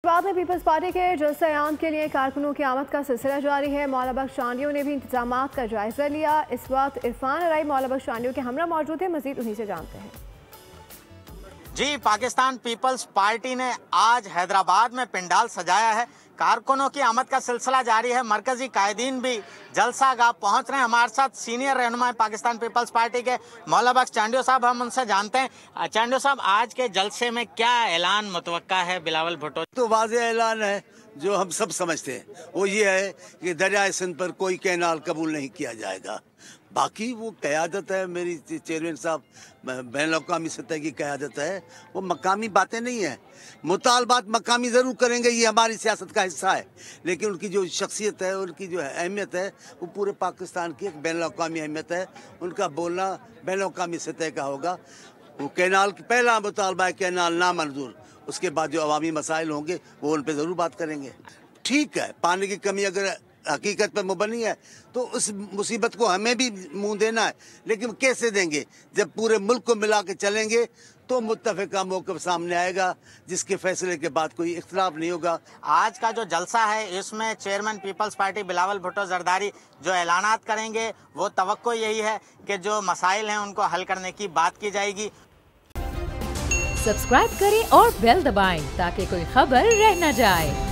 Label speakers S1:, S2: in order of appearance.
S1: बाद में peoples party के जलसा-ए-आम के लिए कारकुनों की आमद का सिलसिला जारी है। मौलाना बख्श चांडियों ने भी इंतजामात का जायजा लिया। इस वक्त इरफान अराई मौलाना बख्श चांडियों के हमरा मौजूद है, मजीद उन्हीं से जानते हैं।
S2: जी, पाकिस्तान पीपल्स पार्टी ने आज हैदराबाद में पंडाल सजाया है। कारकुनों की आमद का सिलसिला जारी है। मरकजी कायदीन भी जलसा गाह पहुंच रहे हैं। हमारे साथ सीनियर रहनुमा पाकिस्तान पीपल्स पार्टी के मौलाना बख्श चांडियों साहब, हम उनसे जानते हैं। चांडियों साहब, आज के जलसे में क्या ऐलान मुतवक्का है बिलावल भुट्टो?
S3: तो वाज़ेह ऐलान है जो हम सब समझते हैं, वो ये है कि दरियाए सिंध पर कोई कैनाल कबूल नहीं किया जाएगा। बाकी वो क़यादत है, मेरी चेयरमैन साहब बैन-अल-अक़वामी सतह की क़यादत है, वो मकामी बातें नहीं है। मुतालबात मकामी ज़रूर करेंगे, ये हमारी सियासत का हिस्सा है, लेकिन उनकी जो शख्सियत है, उनकी जो अहमियत है, वो पूरे पाकिस्तान की एक बैन-अल-अक़वामी अहमियत है। उनका बोलना बैन-अल-अक़वामी सतह का होगा। वो कैनाल पहला मुतालबा है कैनाल ना मंजूर, उसके बाद जो अवामी मसाइल होंगे वो उन पर ज़रूर बात करेंगे। ठीक है, पानी की कमी अगर हकीकत पर मुबनी है तो उस मुसीबत को हमें भी मुंह देना है, लेकिन कैसे देंगे? जब पूरे मुल्क को मिला के चलेंगे तो मुत्तफ़िका मौक़िफ़ सामने आएगा, जिसके फैसले के बाद कोई इख्तिलाफ नहीं होगा।
S2: आज का जो जलसा है, इसमें chairman peoples party Bilawal Bhutto Zardari जो ऐलानात करेंगे, वो तवक्को यही है कि जो मसाइल हैं उनको हल करने की बात की जाएगी।
S4: सब्सक्राइब करें और बेल दबाएं ताकि कोई खबर रह न जाए।